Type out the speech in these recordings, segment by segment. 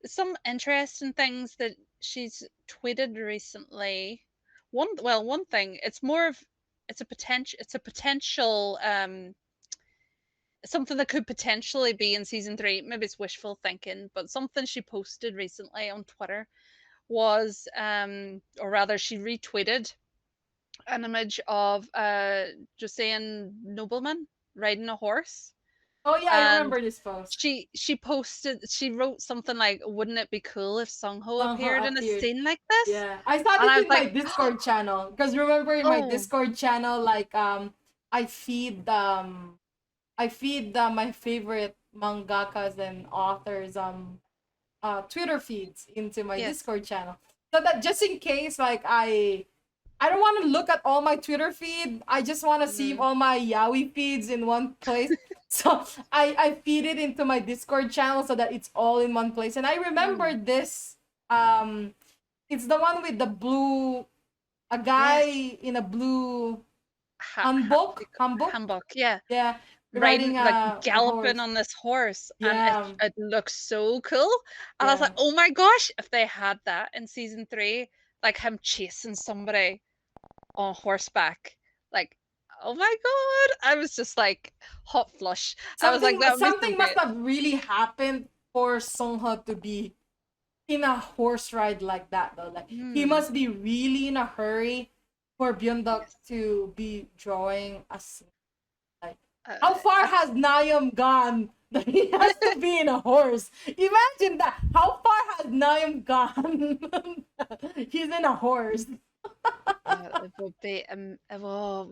some interesting things that she's tweeted recently. One thing, it's more of it's a potential something that could potentially be in season 3. Maybe it's wishful thinking, but something she posted recently on Twitter was or rather she retweeted an image of just saying nobleman riding a horse, Oh yeah, I and remember this post. she wrote something like, wouldn't it be cool if Seung-ho Somehow appeared in a appeared. scene like this? Yeah, I saw And this I was in my like, Discord channel because remember in my oh Discord channel, like I feed I feed my favorite mangakas and authors Twitter feeds into my yes. Discord channel, so that just in case like I don't want to look at all my Twitter feed. I just want to see Mm, all my Yaoi feeds in one place. So I feed it into my Discord channel so that it's all in one place. And I remember mm, this. It's the one with the blue, a guy yes. in a blue What do you hanbok. Hanbok, yeah. Yeah, Riding, riding like, a galloping horse. on this horse, and Yeah, it looks so cool. And I was like, yeah. oh my gosh, if they had that in season 3, like him chasing somebody on horseback, like, oh my god, I was just like hot flush. I was like, that would be so Something must great. have really happened for Seungho to be in a horse ride like that though. Like he Hmm. must be really in a hurry for Byeonduck Yes. to be drawing a scene. Like Uh, how far I, has Nakyum gone that he has to be in a horse? Imagine that. How far has Nakyum gone? He's in a horse. it would be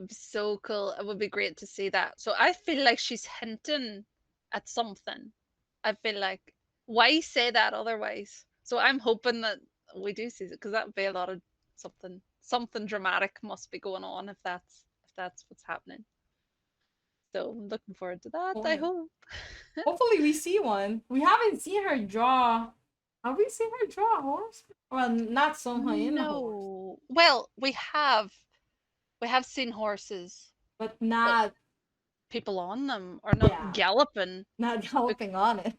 so cool. It would be great to see that. So I feel like she's hinting at something. I feel like, why say that otherwise? So I'm hoping that we do see it, because that would be a lot of something dramatic must be going on if that's what's happening. So I'm looking forward to that. I Point. hope. Hopefully we see one. We haven't seen her draw. Have we seen her draw a horse? Well, not Seungho in a horse, No. Well, we have seen horses, but but not, people on them are not yeah, galloping, not galloping on it.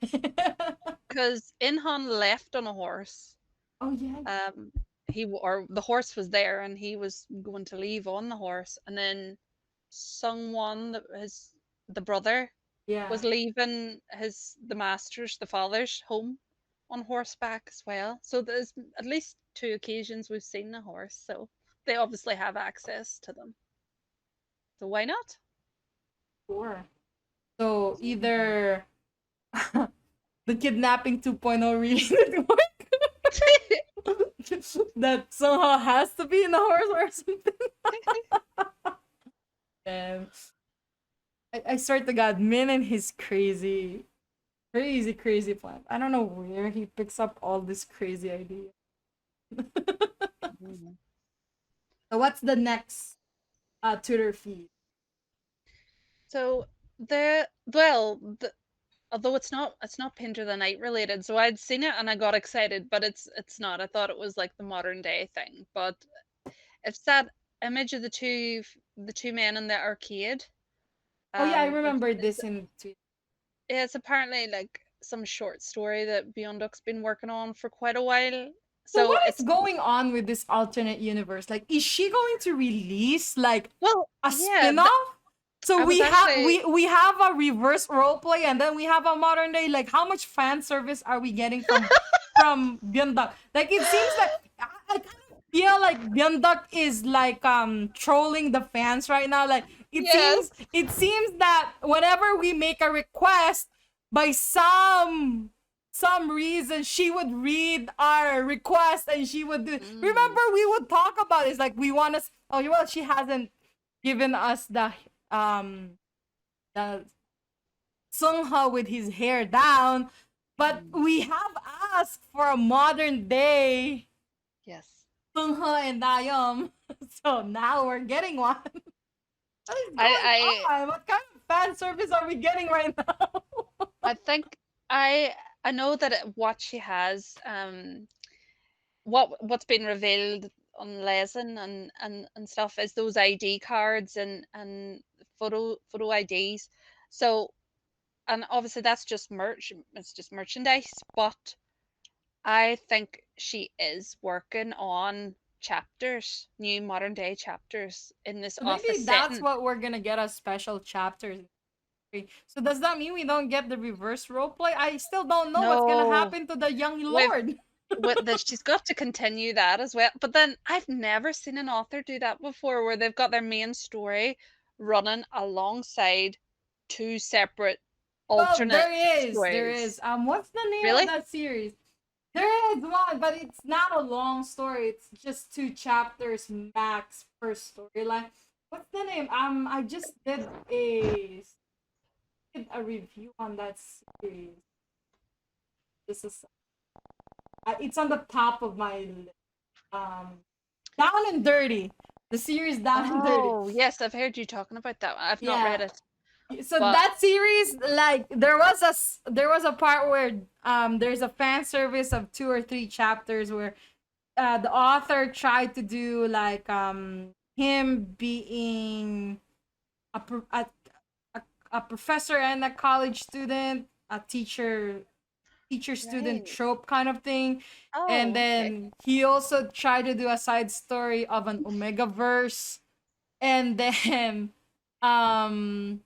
because Inhan left on a horse. Oh yeah, Um, or the horse was there, and he was going to leave on the horse, and then Sungwon, the brother, yeah. was leaving the master's, the father's home on horseback as well. So there's at least 2 occasions we've seen a horse. So they obviously have access to them. So why not? Sure. So either the kidnapping 2.0 really didn't work, that somehow has to be in a horse or something. And I swear to God, Min and his crazy, crazy, crazy plan. I don't know where he picks up all this crazy idea. Mhm. So what's the next Twitter feed? So the well, although it's not Painter the Night related, so I'd seen it and I got excited, but it's not. I thought it was like the modern day thing, but it's that image of the two men in the arcade. Oh yeah, I Which remember is, this in Twitter. it's apparently like some short story that Byeonduck's been working on for quite a while. So So what is it's going on with this alternate universe? Like, is she going to release like well, a yeah. spin-off? So I was actually we have a reverse role play and then we have a modern day. Like, how much fan service are we getting from Byeonduck? Like, it seems like I kind of feel like Byeonduck is like trolling the fans right now. Like, yes. it seems that whenever we make a request, by some reason she would read our request and she would do. Mm, Remember, we would talk about it. It's like we want us. Oh well, she hasn't given us the Seungho with his hair down, but mm, we have asked for a modern day yes. Seungho and Nakyum, so now we're getting one. What is going I on? What kind of fan service are we getting right now? I think I I know that what she has what's been revealed on Lesin and stuff is those ID cards and photo IDs. So, and obviously that's just merch, it's just merchandise, but I think she is working on chapters, new modern day chapters in this So office maybe that's setting. what we're gonna get as special chapters. So does that mean we don't get the reverse roleplay? I still don't know what's gonna No, happen to the young with lord. she's got to continue that as well. But then I've never seen an author do that before, where they've got their main story running alongside two separate Well, alternate there is. stories. What's the name of Really? that series? There is one, but it's not a long story. It's just 2 chapters max per storyline. What's the name? I just did a review on that series. This is it's on the top of my list. Down and Dirty, the series Down and Dirty. Oh, yes, I've heard you talking about that one. I've not read Yeah. it, So but that series, like there was a part where there's a fan service of 2 or 3 chapters where the author tried to do like him being a, a, a professor and a college student, a teacher student right. trope kind of thing. And Oh, okay. then he also tried to do a side story of an Omega verse, and then um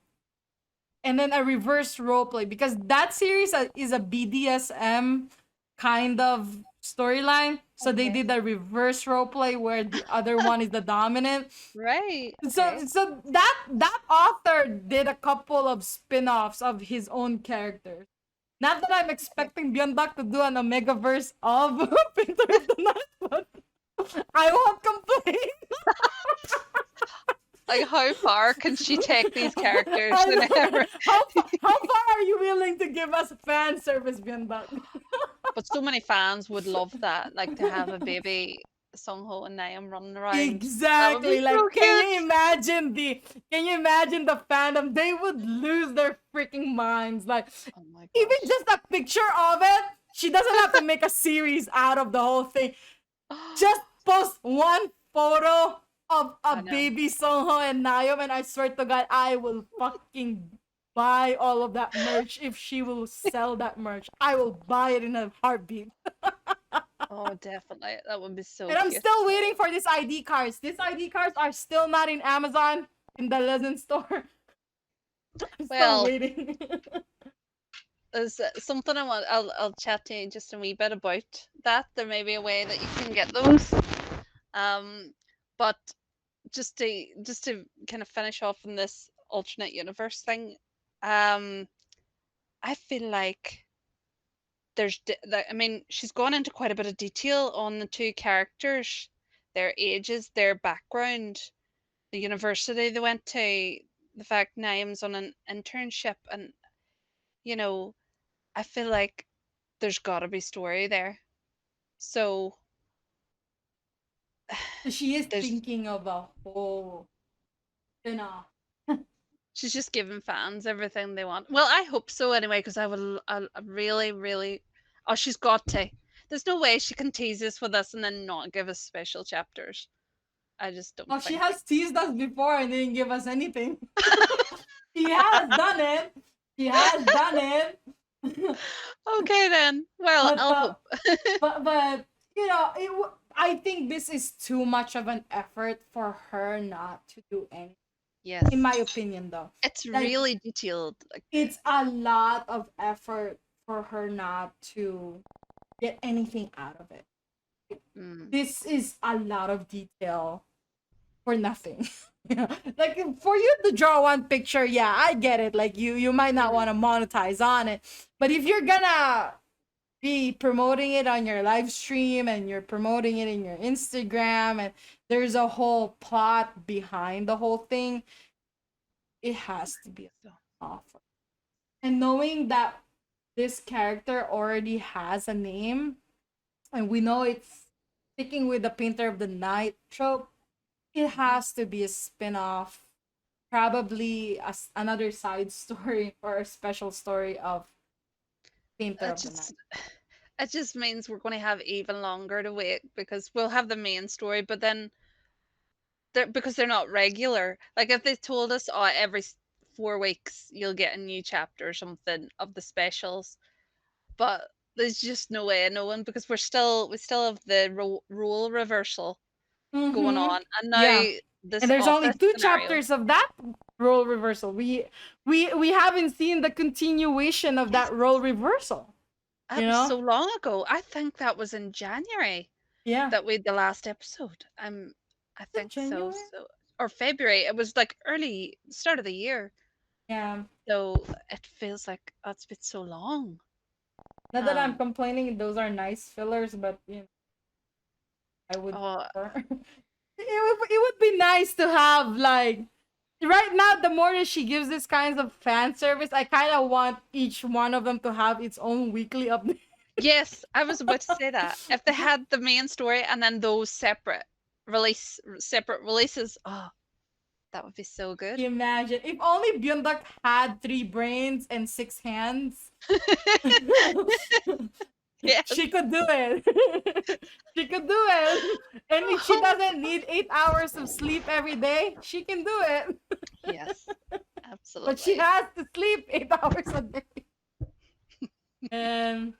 a reverse role play, because that series is a BDSM kind of storyline. So they Okay. did a reverse role play where the other one is the dominant. Right. So Okay. that author did a couple of spin-offs of his own characters. Not that I'm Okay. expecting Byeonduck to do an Omega verse of Painter of the Night, but I won't complain. Like, how far can she take these characters and And ever? how far are you willing to give us fan service, Byeonduck? But so many fans would love that, like to have a baby Seungho and Nakyum running around. That would be Exactly. so Like, cute. can you imagine the fandom? They would lose their freaking minds. Like, Oh my even gosh. just a picture of it, she doesn't have to make a series out of the whole thing. Just post one photo of a I know. baby Soho and Nayeon, and I swear to God, I will fucking buy all of that merch if she will sell that merch. I will buy it in a heartbeat. Oh, definitely. That would be so And I'm cute. still waiting for these ID cards. These ID cards are still not in Amazon, in the Legend store. I'm still Well, waiting. there's something I'll chat to you just a wee bit about that. There may be a way that you can get those. Um, but just to kind of finish off on this alternate universe thing, um, I feel like I mean, she's gone into quite a bit of detail on the two characters, their ages, their background, the university they went to, the fact Naim's on an internship, and you know, I feel like there's got to be story there. So She is there's thinking of a whole spin-off. she's just giving fans everything they want. Well, I hope so anyway, because I really, really, oh, she's got to. There's no way she can tease us with this and then not give us special chapters. I just don't Oh, she think. has teased us before and didn't give us anything. She has done it. She has done it. Okay then. Well, but I'll uh, hope. but you know, I think this is too much of an effort for her not to do anything. In Yes, my opinion, though, it's like really detailed. Like, it's a lot of effort for her not to get anything out of it. mm, This is a lot of detail for nothing. Like, for you to draw one picture, yeah, I get it. Like, you might not mm, want to monetize on it, but if you're gonna be promoting it on your live stream and you're promoting it in your Instagram, and there's a whole plot behind the whole thing, it has to be so awful. And knowing that this character already has a name, and we know it's sticking with the Painter of the Night trope, it mhm. has to be a spin-off, probably another side story or a special story of Painter It of the Night. just it just means we're going to have even longer to wait because we'll have the main story, but then because they're not regular. Like if they told us, oh, every 4 weeks you'll get a new chapter or something of the specials, but there's just no way of knowing because we still have the role reversal going Mm-hmm. on, and Yeah. now this And there's only office two scenario. chapters of that role reversal. We haven't seen the continuation of Yes, that role reversal. that You was know? so long ago. I think that was in January Yeah. that we had the last episode. I In think so. January? So or February. It was like early start of the year. Yeah. So it feels like oh, it's been so long. Not that I'm Um. complaining, those are nice fillers, but I would Oh, prefer. It would be nice to have like right now. The more that she gives this kinds of fan service, I kind of want each one of them to have its own weekly update. yes, I was about to say that. If they had the main story and then those separate releases, oh, that would be so good. Imagine if only Byeonduck had 3 brains and 6 hands. Yes. She could do it. She could do it. And if she doesn't need 8 hours of sleep every day, she can do it. Yes, But she absolutely. has to sleep 8 hours a day. And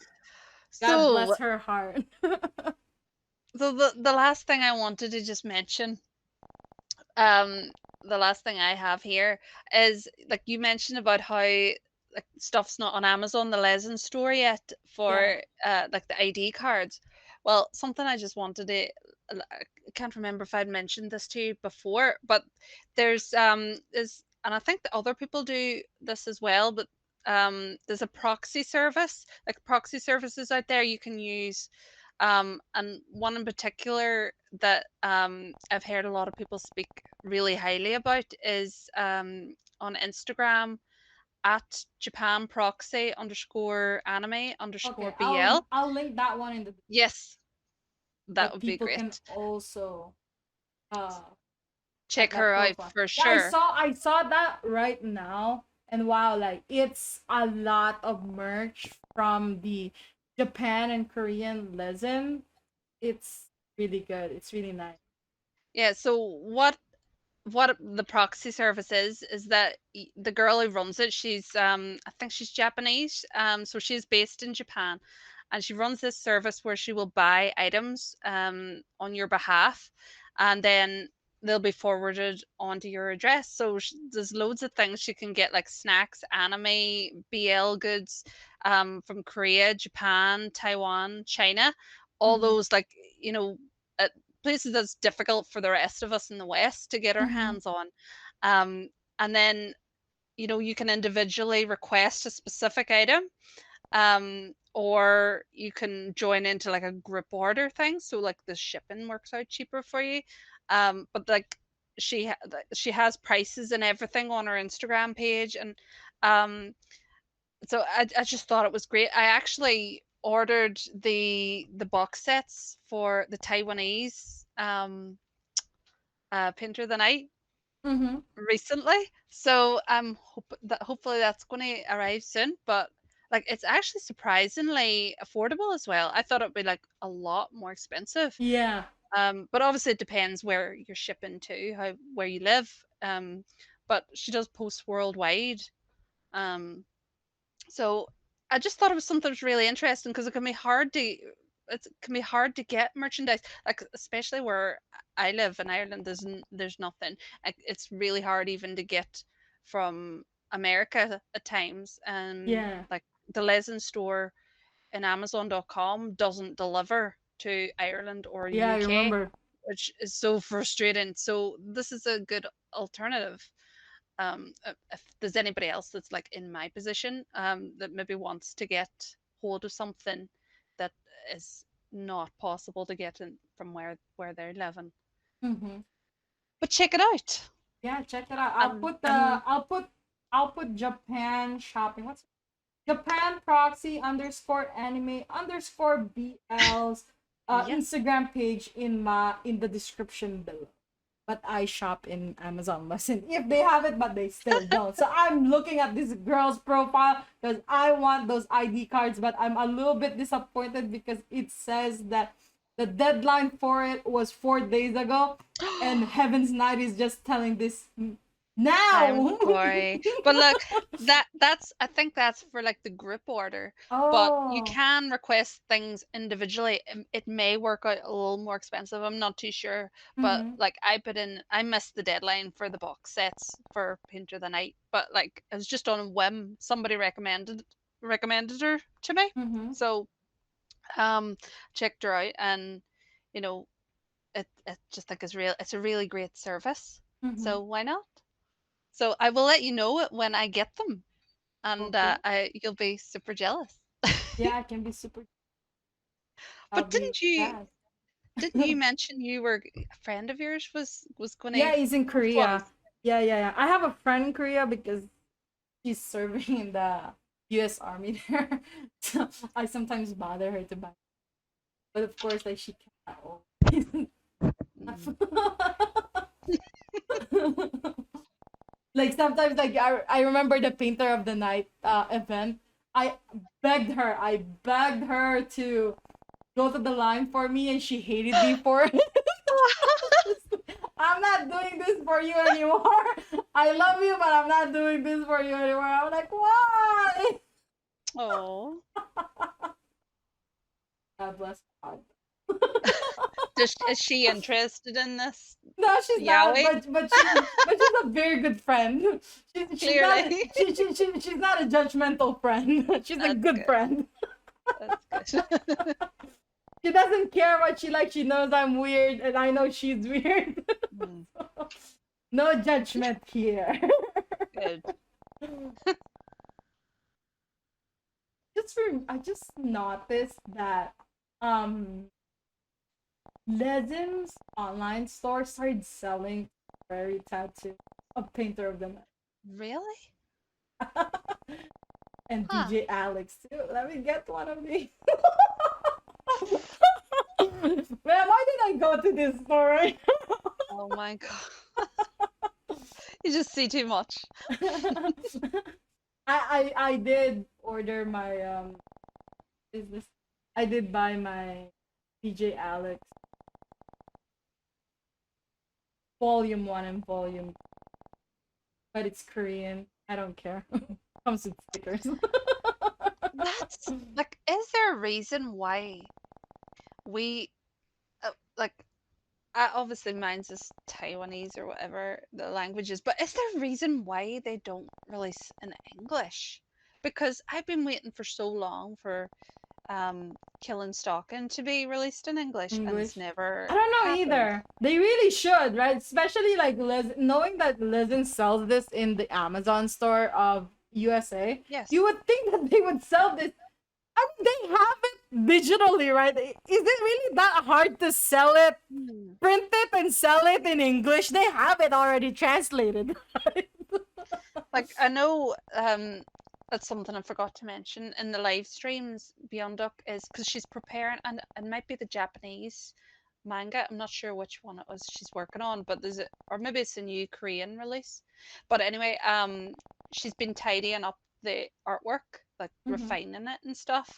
God So, bless her heart. the last thing I wanted to just mention, um, the last thing I have here is like you mentioned about how like stuff's not on Amazon, the Lezen store yet Yeah. for like the ID cards. Well, something I just wanted to I can't remember if I'd mentioned this to you before, but there's is and I think that other people do this as well, but there's a proxy service, like proxy services out there you can use, and one in particular that I've heard a lot of people speak really highly about is on Instagram at Japan proxy underscore anime underscore Okay, BL. I'll link that one in the Yes, that that would be people can great. also uh check Check that her out profile. for Yeah, sure. I saw that right now, and wow, like it's a lot of merch from the Japan and Korean lesson. It's really good. It's really nice. Yeah, so what the proxy service is that the girl who runs it, she's I think she's Japanese, so she's based in Japan, and she runs this service where she will buy items on your behalf, and then they'll be forwarded onto your address. So there's loads of things she can get, like snacks, anime, BL goods, from Korea, Japan, Taiwan, China, all Mm-hmm. those like you know uh, places that's difficult for the rest of us in the West to get our Mm-hmm. hands on. Um, and then, you can individually request a specific item, or you can join into like a group order thing. So like the shipping works out cheaper for you. But like she has prices and everything on her Instagram page, and um, so I just thought it was great. I actually ordered the box sets for the Taiwanese Painter of the Night Mm-hmm. recently. So hopefully that's going to arrive soon. But like it's actually surprisingly affordable as well. I thought it'd be like a lot more expensive. Yeah. But obviously it depends where you're shipping to, how where you live. But she does post worldwide. Um, so I just thought it was something that's really interesting because it can be hard to get merchandise, like especially where I live in Ireland. There's nothing. Like, it's really hard even to get from America at times, and Yeah. like the Lezen store in Amazon.com doesn't deliver to Ireland or the Yeah, I UK, remember. which is so frustrating. So this is a good alternative, if there's anybody else that's like in my position, that maybe wants to get hold of something that is not possible to get in from where they're living. Mm-hmm. But check it out. Yeah, check it out. And I'll put Japan shopping. What's Japan proxy underscore anime underscore BL's yes, Instagram page in the description below. But I shop in Amazon Lesson if they have it, but they still don't. So I'm looking at this girl's profile because I want those ID cards, but I'm a little bit disappointed because it says that the deadline for it was 4 days ago, and Heaven's Night is just telling this. Now. I'm sorry. But look, that's I think that's for like the group order. But you Oh. can request things individually. It may work out a little more expensive. I'm not too sure. But Mm-hmm. like I missed the deadline for the box sets for Painter the Night. But like it was just on a whim. Somebody recommended her to me. Mm-hmm. So checked her out, and you know it just think is real. It's a really great service. Mm-hmm. So why not? So I will let you know it when I get them, and Okay. you'll be super jealous. Yeah, I can be super. I'll But be fast. didn't you mention you were a friend of yours was going to Yeah, he's in post ones? Korea. Yeah, yeah, yeah. I have a friend in Korea because she's serving in the U.S. Army there. So I sometimes bother her to buy, but of course, like she cannot always. Mm. Like sometimes, like I remember the Painter of the Night event. I begged her to go to the line for me, and she hated me for it. I'm not doing this for you anymore. I love you, but I'm not doing this for you anymore. I'm like, why? Oh, God bless God. is she interested in this No, she's not. Yaoi? But she's a very good friend. She's not Clearly, she's not a judgmental friend. She's a that's good good. friend. That's good. She doesn't care what she likes. She knows I'm weird, and I know she's weird. Mm, No judgment here. good. I just noticed that um Legends online store started selling very tattoo of Painter of the Night. Really? And Huh. DJ Alex too. Let me get one of these. Man, why did I go to this store right Oh my god. You just see too much. I did order my is this I did buy my DJ Alex volume 1 and volume, but it's Korean. I don't care. Comes with stickers. That's like, is there a reason why we like? Obviously, mine's is Taiwanese or whatever the language is, but is there a reason why they don't release in English? Because I've been waiting for so long for Kill and Stalking to be released in English, and it's English. never I don't know happened. either. They really should, right? Especially like knowing that Lezen sells this in the Amazon store of USA. You Yes. would think that they would sell this. I mean, they have it digitally, right? Is it really that hard to sell it? Hmm. Print it and sell it in English. They have it already translated. Right? Like I know that's something I forgot to mention in the live streams. Byeonduck is because she's preparing, and it might be the Japanese manga. I'm not sure which one it was she's working on, but there's a, or maybe it's a new Korean release. But anyway, she's been tidying up the artwork, like Mm-hmm. refining it and stuff.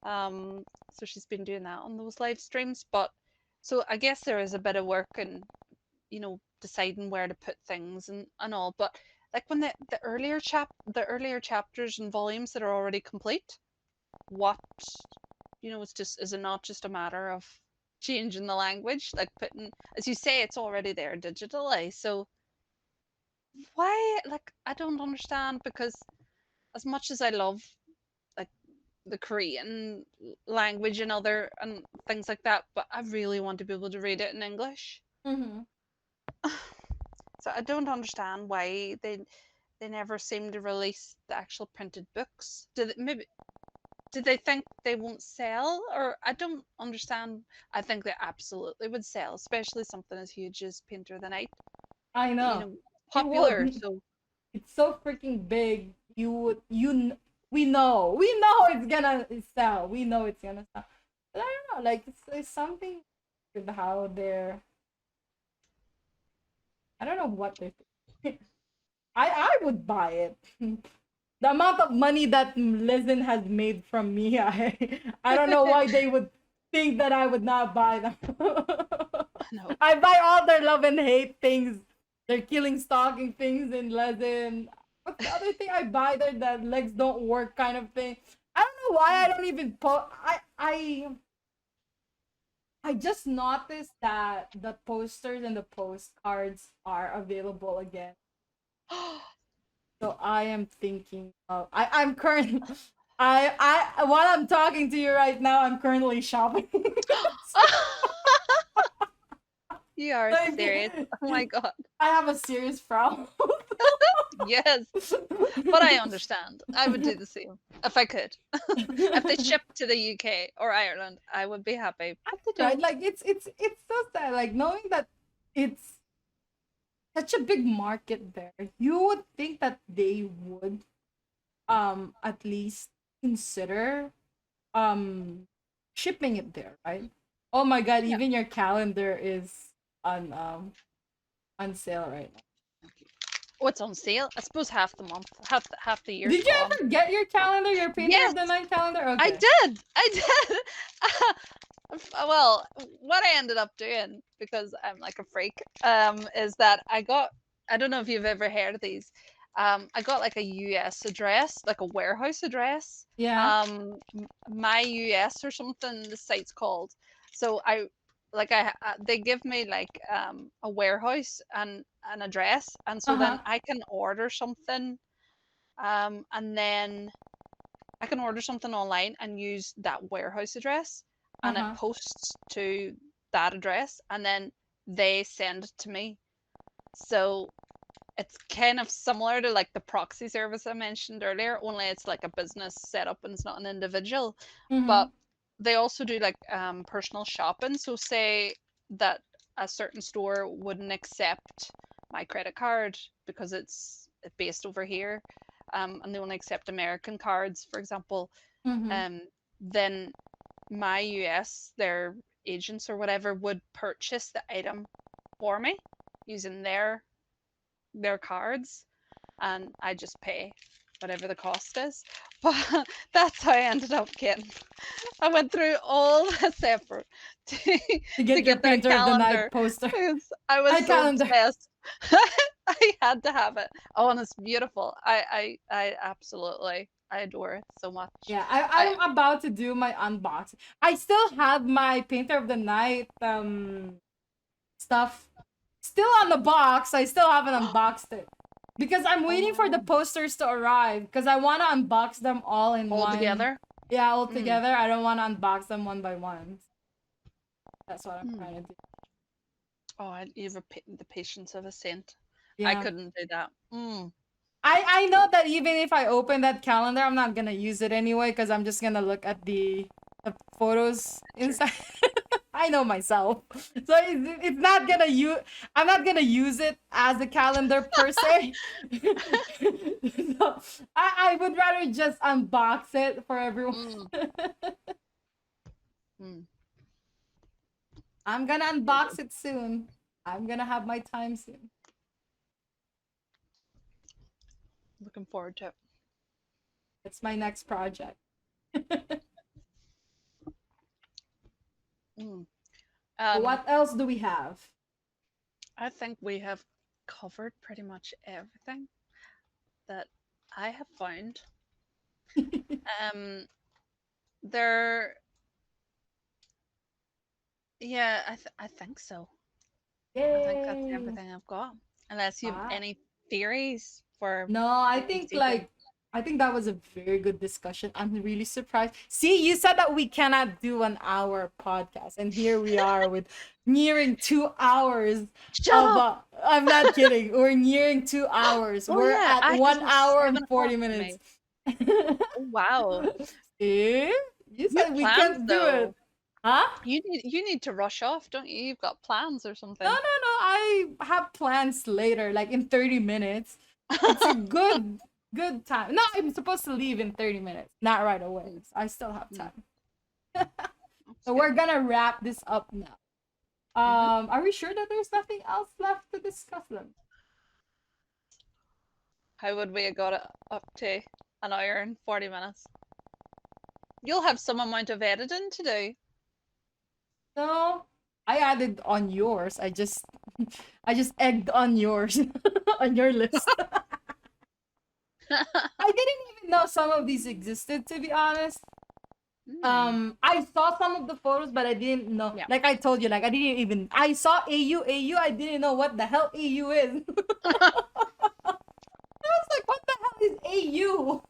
So she's been doing that on those live streams. But so I guess there is a bit of work and deciding where to put things and all. But like when the earlier chapters and volumes that are already complete, what it's just, is it not just a matter of changing the language, like putting, as you say, it's already there digitally. So why, like, I don't understand, because as much as I love like the Korean language and other and things like that, but I really want to be able to read it in English. Mm-hmm. So I don't understand why they never seem to release the actual printed books. Did they think they won't sell, or I don't understand. I think they absolutely would sell, especially something as huge as Painter of the Night. I You know. know, It popular. would. So It's so freaking big. We know it's gonna sell. We know it's gonna sell. But I don't know. Like it's something with how they're. I don't know what they're. I would buy it. The amount of money that Lizen has made from me, I don't know why they would think that I would not buy them. I know. I buy all their love and hate things They're killing stalking things in leather. What's the other thing I buy there that legs don't work kind of thing? I don't know why I don't even I just noticed that the posters and the postcards are available again. So I am thinking of I'm currently I while I'm talking to you right now, I'm currently shopping. You are serious. Like, Oh my god. I have a serious problem. Yes. But I understand. I would do the same if I could. If they shipped to the UK or Ireland, I would be happy. But they Right? don't. Like it's so sad. Like knowing that it's such a big market there, you would think that they would at least consider um shipping it there, right? Oh my god, Yeah. even your calendar is on on sale right now. What's on sale? I suppose half the month, half the year's Did you gone. ever get your calendar, your painter Yes, of the night calendar? I Okay. did. I did. Well, what I ended up doing, because I'm like a freak, is that I don't know if you've ever heard of these. I got like a US address, like a warehouse address. Yeah. My US or something the site's called. So they give me like a warehouse and an address, and so then Uh-huh. I can order something, and then I can order something online and use that warehouse address, and it Uh-huh. posts to that address, and then they send it to me. So it's kind of similar to like the proxy service I mentioned earlier, only it's like a business setup and it's not an individual. Mm-hmm. But they also do like personal shopping. So say that a certain store wouldn't accept my credit card because it's based over here, and they only accept American cards, for example. Mm-hmm. Um, then my US, their agents or whatever, would purchase the item for me using their cards, and I just pay whatever the cost is. But that's how I ended up getting. I went through all this effort to, To to get your get their painter of the night calendar poster. because I was My so calendar. obsessed. I had to have it. Oh, and it's beautiful. I absolutely I adore it so much. Yeah, I I'm about to do my unboxing. I still have my painter of the night stuff still on the box. I still haven't unboxed it because I'm waiting for the oh, posters to arrive because I want to unbox them all in all one. together. Yeah, all Mm, together. I don't want to unbox them one by one. That's what I'm mm. trying to do. Oh, you have the patience of a saint. I Yeah. couldn't do that. Mm. I know that even if I open that calendar, I'm not gonna use it anyway because I'm just gonna look at the photos Sure. inside. I know myself, so it's not gonna use. I'm not gonna use it as a calendar per se. So I would rather just unbox it for everyone. Mm, mm. I'm gonna Very good. unbox it soon. I'm gonna have my time soon. Looking forward to it. It's my next project. Mm. So Um, what else do we have? I think we have covered pretty much everything that I have found. Um, there, yeah, I think so. I think that's Yay! everything I've got. Unless you have Wow. any theories for No, the next season. I think that was a very good discussion. I'm really surprised. See, you said that we cannot do an hour podcast, and here we are with nearing 2 hours Shut of up! I'm not kidding. We're nearing 2 hours. Oh We're yeah, at it one was hour and 7 o'clock 40 for minutes. me. Oh wow. See? You You have said we plans can't do it. though. Huh? You need to rush off, don't you? You've got plans or No, no, something. no. I have plans later, like in 30 minutes. It's a good time. No, I'm supposed to leave in 30 minutes, not right away. Mm, So I still have mm, time. that's So good. we're gonna wrap this up now. Hmm. Are we sure that there's nothing else left to discuss then? How would we have got it up to an hour and 40 minutes? You'll have some amount of editing to do. No. I added on yours. I just egged on yours on your list. I didn't even know some of these existed, to be honest. Mm, I saw some of the photos, but I didn't know. yeah. Like I told you, like I didn't even. I saw AU. I didn't know what the hell AU is. I was like, what the hell is AU?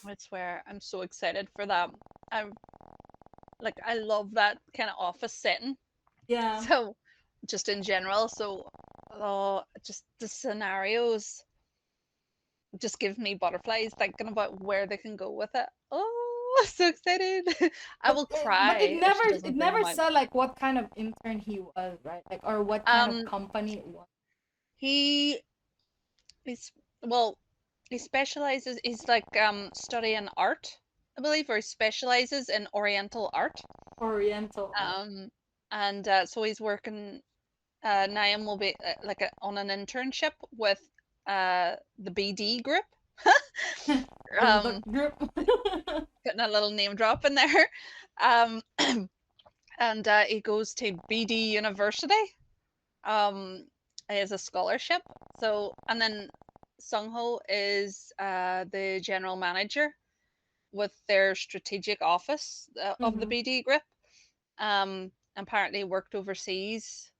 I swear, I'm so excited for that. I'm like, I love that kind of office setting. Yeah. So, just in general, so, oh, just the scenarios just give me butterflies thinking about where they can go with it. Oh, so excited! I will But cry if she it doesn't bring never them out. said like what kind of intern he was, right? Like or what kind of Um, company it was. he is well, he specializes. He's like studying art, I believe, or he specializes in Oriental art. Oriental art. Um, and so he's working. Nakyum will be like on an internship with the BD group. Byeonduck um, group. Putting a little name drop in there. Um, and he goes to BD University um, as a scholarship. So, and then Seungho is the general manager with their strategic office of the Mm-hmm. BD group. Apparently worked overseas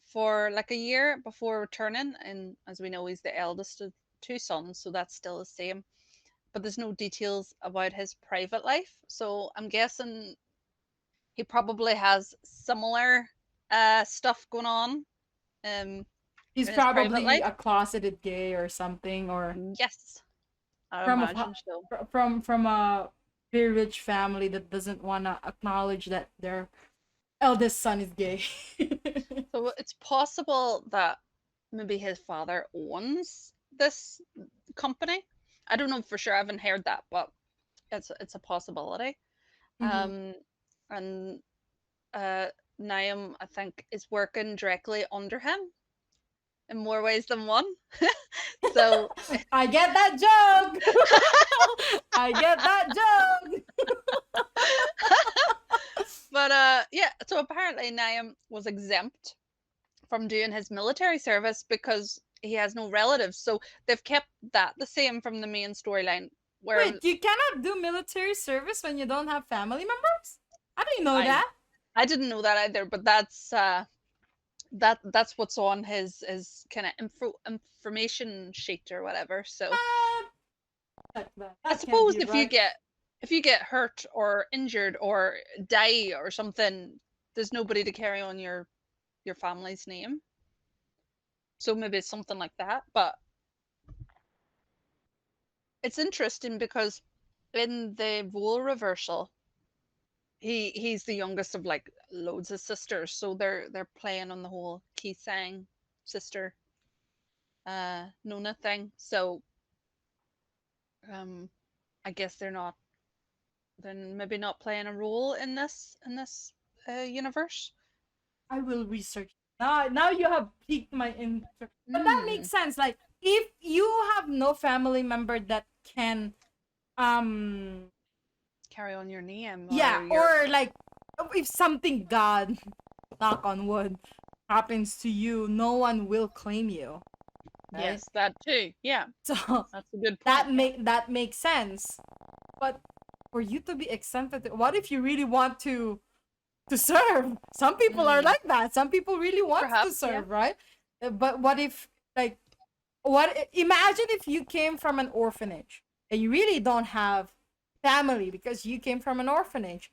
for like a year before returning, and as we know, he's the eldest of two sons, so that's still the same. But there's no details about his private life, so I'm guessing he probably has similar stuff going on um, He's in his private probably life. a closeted gay or something, or Yes, I from imagine so. from a very rich family that doesn't want to acknowledge that their eldest son is gay. So it's possible that maybe his father owns this company. I don't know for sure. I haven't heard that, but it's a possibility. Mm-hmm. Um, and Nakyum, I think, is working directly under him in more ways than one. So, I get that joke. I get that joke. but yeah. So apparently Nakyum was exempt from doing his military service because he has no relatives. So they've kept that the same from the main storyline. Where Wait, you cannot do military service when you don't have family members? I didn't know I that. I didn't know that either, but that's what's on his kind of information sheet or whatever. So I That can't suppose be right. if you get hurt or injured or die or something, there's nobody to carry on your family's name. So maybe it's something like that. But it's interesting because in the role reversal, he's the youngest of like loads of sisters, so they're playing on the whole Ki-sang sister Nona thing. So um I guess they're maybe not playing a role in this universe. I will research. Now you have piqued my interest. But that Mm, makes sense. Like if you have no family member that can um carry on your name yeah, or your or like if something God knock on wood happens to you, no one will claim you, right? yes, that too. Yeah, So that's a good point. Yeah. that makes sense. But for you to be exempted, what if you really want to serve? Some people are Mm, like that. Some people really want to perhaps. Yeah. serve, right? But what if like what imagine if you came from an orphanage and you really don't have family because you came from an orphanage.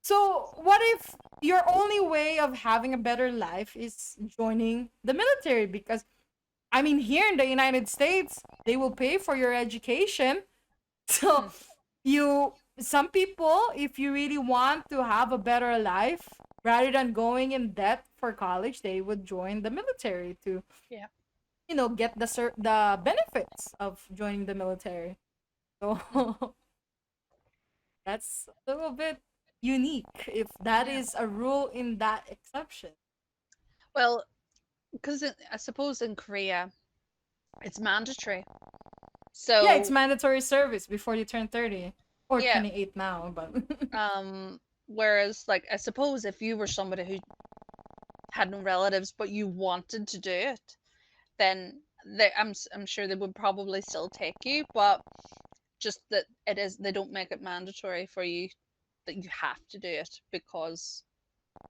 So what if your only way of having a better life is joining the military? Because I mean, here in the United States, they will pay for your education. So Mm, you some people, if you really want to have a better life, rather than going in debt for college, they would join the military to, yeah. get the benefits of joining the military. So Mm, that's a little bit unique if that yeah. is a rule in that exception. Well, because I suppose in Korea it's mandatory. Yeah, it's So mandatory service before you turn 30 or yeah. 28 now, but Whereas like I suppose if you were somebody who had no relatives, but you wanted to do it, then I'm sure they would probably still take you, but just that they don't make it mandatory for you that you have to do it because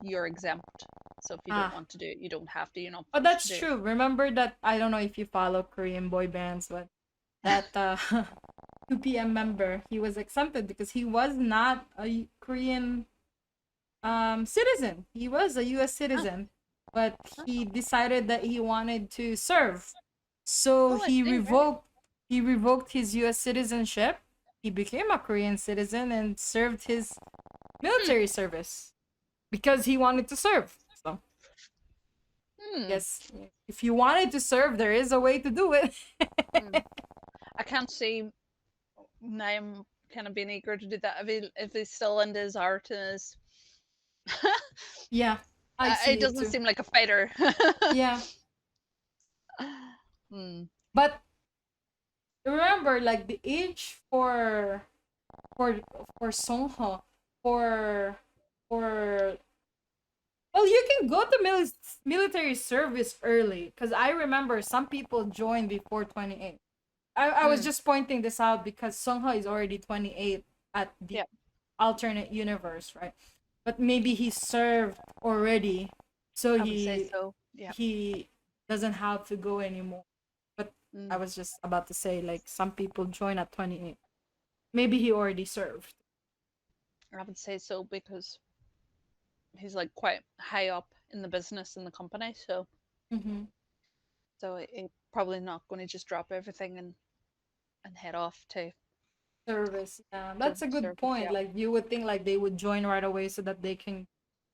you're exempt. So if you don't Ah, want to do it, you don't have to. You're not oh, forced to that's do it. true. Remember that, I don't know if you follow Korean boy bands, but that 2PM member, he was exempted because he was not a Korean citizen. He was a US Oh, citizen, but he oh, decided that he wanted to serve. So oh, I see. Right. he revoked his US citizenship. He became a Korean citizen and served his Hmm. military service because he wanted to serve. So, Hmm. yes, if you wanted to serve, there is a way to do it. Hmm. I can't see I'm kind of being eager to do that if he's still into his art and his. Yeah, I It see it doesn't too. seem like a fighter. Yeah, Hmm. but remember, like the age for for Seungho, for for well, you can go to military service early because I remember some people joined before 28. I was Hmm. just pointing this out because Seungho is already 28 at the Yeah, alternate universe, right? But maybe he served already, so I would say so. Yeah. he doesn't have to go anymore. But I Mm. was just about to say, like, some people join at 28. Maybe he already served. I would say so because he's like quite high up in the business in the company, Mm-hmm. so he probably not going to just drop everything and head off Service. Yeah, to that's a good service. point. Yeah. Like, you would think like they would join right away so that they can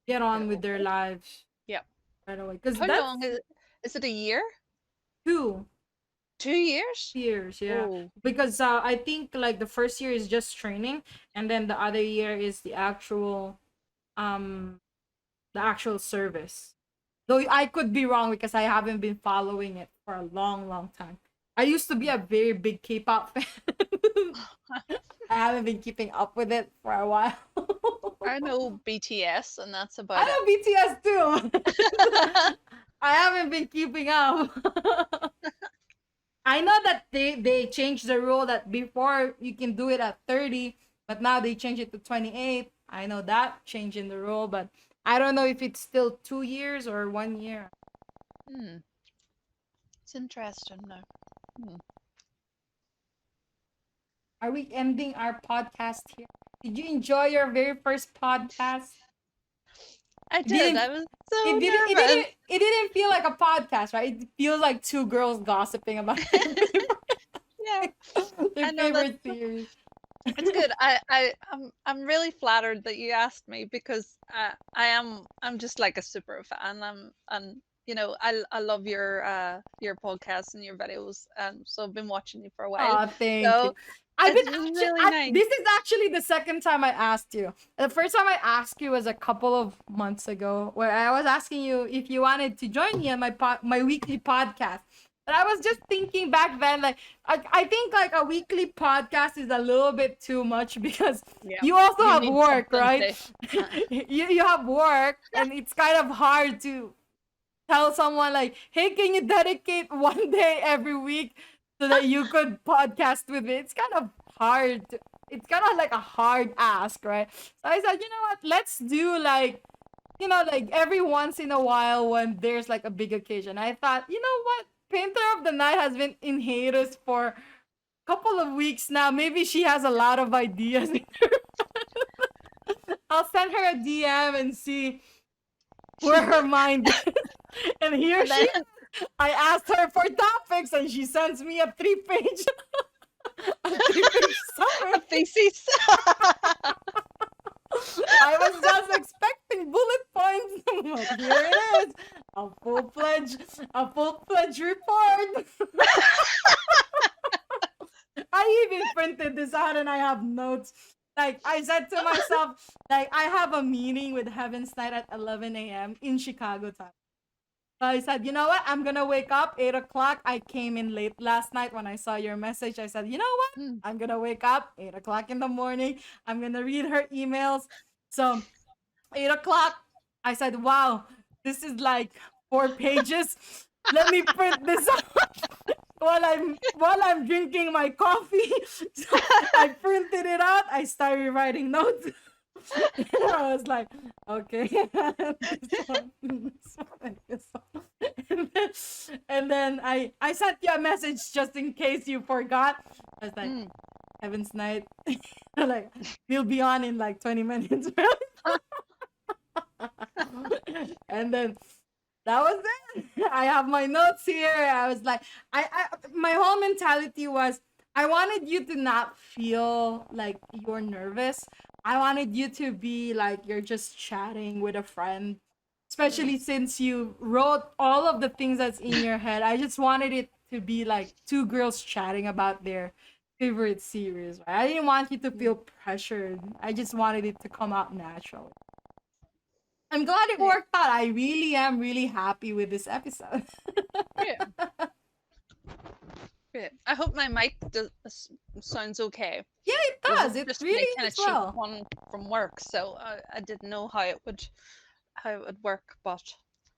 get Get on it with their over. lives Yeah. right away. Because How that's long is it? Is it a year? two 2 years? years, yeah. Oh. Because I think like the first year is just training, and then the other year is um the actual service. Though I could be wrong because I haven't been following it for a long, long time. I used to be a very big K-pop fan. I haven't been keeping up with it for a while. I know BTS, and that's I about it. know BTS too. I haven't been keeping up. I know that they changed the rule that before you can do it at 30, but now they changed it to 28. I know that change in the rule, but I don't know if it's still 2 years or 1 year. Hmm. It's interesting now. Hmm. Are we ending our podcast here? Did you enjoy your very first podcast? I It did. didn't I was so nervous. it didn't feel like a podcast, right? It feels like two girls gossiping about Yeah, their I know that's favorite series. it's good. I'm really flattered that you asked me because I'm just like a super fan. And I love your podcasts and your videos. So I've been watching you for a while. Oh, thank you. So I've it been was actually. really nice. This is actually the second time I asked you. The first time I asked you was a couple of months ago, where I was asking you if you wanted to join me on my weekly podcast. But I was just thinking back then, like I think like a weekly podcast is a little bit too much because Yeah, you also you have need work, something right? to. Uh, You have work, and it's kind of hard to tell someone like, "Hey, can you dedicate one day every week so that you could podcast with me?" It's kind of hard. It's kind of like a hard ask, right? So I said, you know what? Let's do like, like every once in a while when there's like a big occasion. I thought, you know what? Painter of the Night has been in hiatus for a couple of weeks now. Maybe she has a lot of ideas. I'll send her a DM and see where her mind is. And here and she then I asked her for topics and she sends me a three-page a three-page a summary. thesis. I was just expecting bullet points. But here it is. A full-fledged report. I even printed this out and I have notes. Like I said to myself, like I have a meeting with Heaven's Night at 11 a.m. in Chicago time. So I said, you know what? I'm gonna wake up 8 o'clock. I came in late last night when I saw your message. I said, you know what? Hmm. I'm gonna wake up 8 o'clock in the morning. I'm gonna read her emails. So 8 o'clock, I said, wow. This is like 4 pages. Let me print this out while I'm drinking my coffee. So I printed it out. I started writing notes. And I was like, okay, this one, this one, and this one. And then I sent you a message just in case you forgot. I was like, Mm. Heaven's Night. Like, we'll be on in like 20 minutes. And then that was it. I have my notes here. I was like, my whole mentality was I wanted you to not feel like you're nervous. I wanted you to be like you're just chatting with a friend. Especially since you wrote all of the things that's in your head. I just wanted it to be like two girls chatting about their favorite series. Right? I didn't want you to feel pressured. I just wanted it to come out naturally. I'm glad it Yeah. worked out. I really am really happy with this episode. Yeah. Yeah. I hope my mic sounds okay. Yeah, it It was does. It just my really kind of is cheap well. one from work, so I didn't know how it would work, but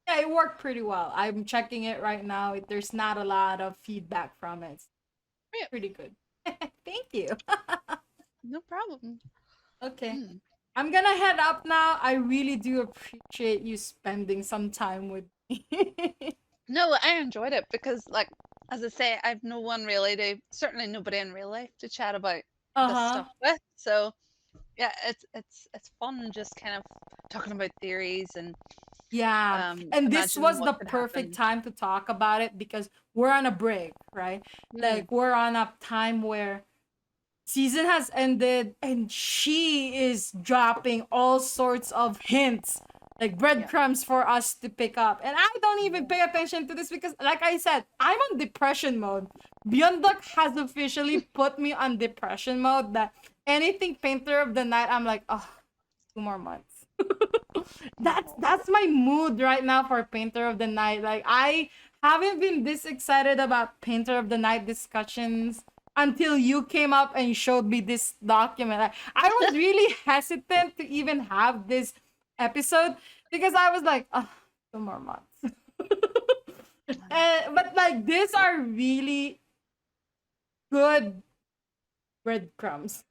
Yeah, it worked pretty well. I'm checking it right now. There's not a lot of feedback from it. yeah, Pretty good. Thank you. no problem. Okay. Mm. I'm gonna head up now. I really do appreciate you spending some time with me. No, I enjoyed it because, like, as I say, I've no one really to certainly nobody in real life to chat about this Uh-huh. stuff with. So yeah, it's fun just kind of talking about theories and Yeah. And this imagining was what the could perfect happen. time to talk about it because we're on a break, right? Mm, Like we're on a time where season has ended and she is dropping all sorts of hints like yeah, breadcrumbs for us to pick up, and I don't even yeah, pay attention to this because like I said, I'm on depression mode. Byeonduck has officially put me on depression mode that anything Painter of the Night, I'm like, oh, 2 more months. That's my mood right now for Painter of the Night. Like I haven't been this excited about Painter of the Night discussions until you came up and showed me this document. I was really hesitant to even have this episode because I was like, oh, 2 more months. But like these are really good breadcrumbs.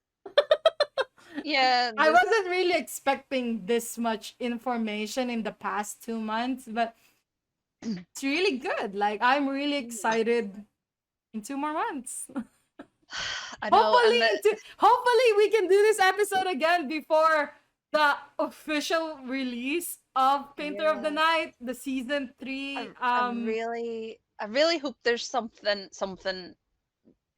yeah. I wasn't really expecting this much information in the past 2 months, but it's really good. Like I'm really excited in 2 more months. I know, Hopefully, hopefully we can do this episode again before the official release of Painter of the yeah, Night, the season I, three. I really hope there's something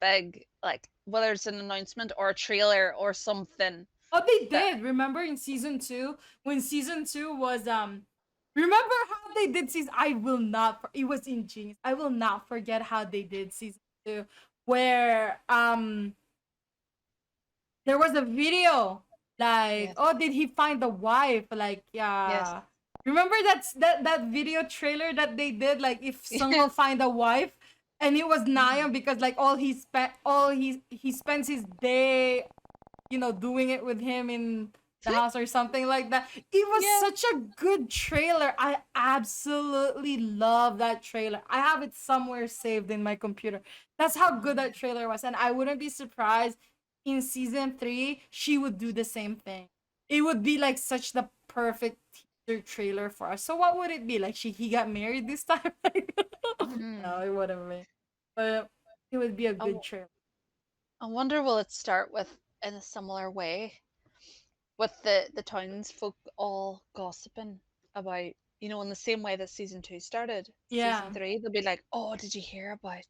big, like whether it's an announcement or a trailer or something Oh, they that did. Remember in season 2 when season 2 was Remember how they did season? I will not. It was ingenious. I will not forget how they did season 2, where there was a video like, yes, oh, did he find the wife? Like, yes, yeah. Remember that video trailer that they did? Like, if Seung-ho yes, find a wife, and it was mhm, Nakyum because like all he spends his day, doing it with him in the house or something like that. It was yeah, such a good trailer. I absolutely love that trailer. I have it somewhere saved in my computer. That's how good that trailer was. And I wouldn't be surprised in season 3, she would do the same thing. It would be like such the perfect teaser trailer for us. So what would it be? Like he got married this time? No, mm. it wouldn't be. But it would be a I, good w- trailer. I wonder will it start with in a similar way with the townsfolk all gossiping about, in the same way that season two started. Season Yeah. three, they'll be like, "Oh, did you hear about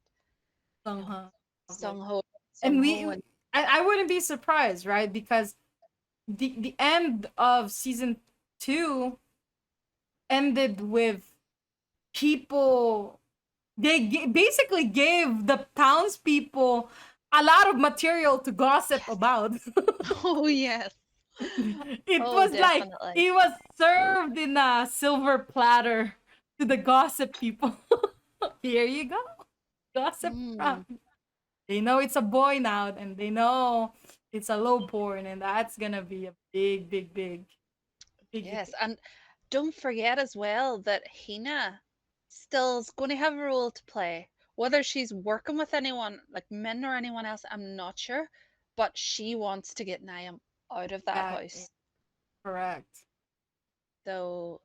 you know Somehow. Seung-ho, And Seung-ho and I wouldn't be surprised, right? Because the end of season 2 ended with people. They basically gave the townspeople a lot of material to gossip yes, about. oh yes, It oh was like definitely, it was served in a silver platter to the gossip people. Here you go, gossip mm, from. They know it's a boy now, and they know it's a lowborn, and that's gonna be a big, big, big, big, big. yes, and don't forget as well that Hina still's going to have a role to play. Whether she's working with anyone, like Min or anyone else, I'm not sure. But she wants to get Nakyum out of that Yeah, yeah, house. correct. So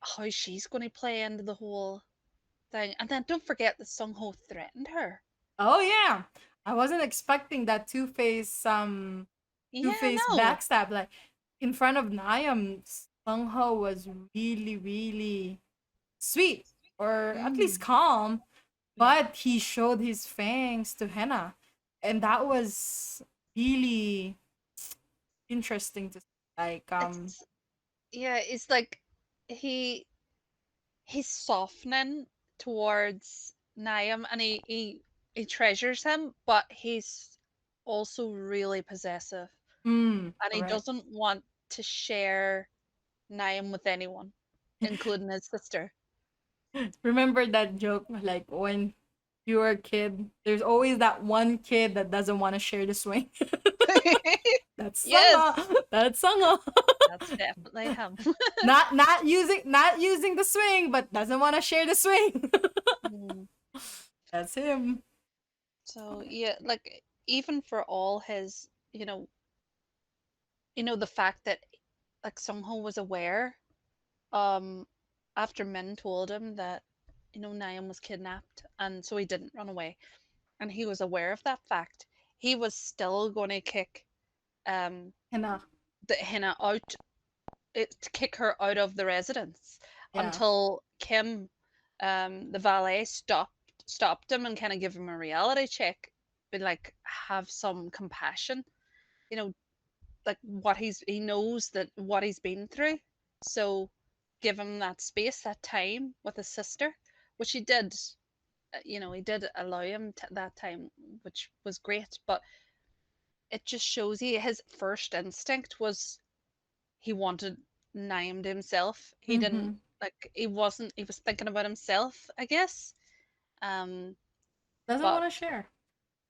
how she's going to play into the whole thing. And then don't forget that Seung-ho threatened her. Oh yeah, I wasn't expecting that Yeah, two-face no. backstab like in front of Nakyum. Seungho was really really sweet, or at least Mm, calm, yeah. but he showed his fangs to Henna, and that was really interesting to see. Like It's yeah, it's like he he's softening towards Nakyum and he treasures him, but he's also really possessive and he correct. doesn't want to share Nakyum with anyone, including his sister. Remember that joke like when you were a kid, there's always that one kid that doesn't want to share the swing. That's Yes, Seungho. That's Seungho. that's definitely him. Not using the swing, but doesn't want to share the swing. Mm. That's him. So yeah, like even for all his, the fact that like Sungho was aware, um, after Min told him that, Naeum was kidnapped, and so he didn't run away, and he was aware of that fact. He was still going to kick um And the Hina out, to kick her out of the residence yeah. until Kim, the valet, stopped him and kind of give him a reality check, but like have some compassion, you know, like he knows that what he's been through, so give him that space, that time with his sister, which he did. He did allow him that time, which was great, but it just shows you his first instinct was he wanted named himself. He didn't, Mm-hmm. like, he was thinking about himself, I guess. um Doesn't but want to share.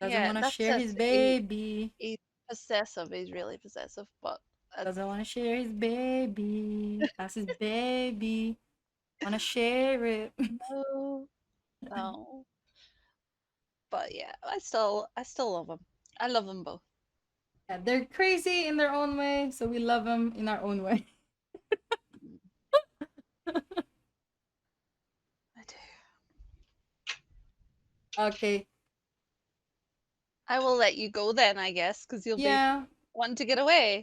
Doesn't yeah, want to that's share it. his he, baby. he's possessive, he's really possessive, but it's Doesn't want to share his baby. That's his baby. Want to share it. no, no. But yeah, I still love them. I love them both. Yeah, they're crazy in their own way, so we love them in our own way. Mm, I do. Okay. I will let you go then, I guess, because you'll be Yeah. wanting to get away.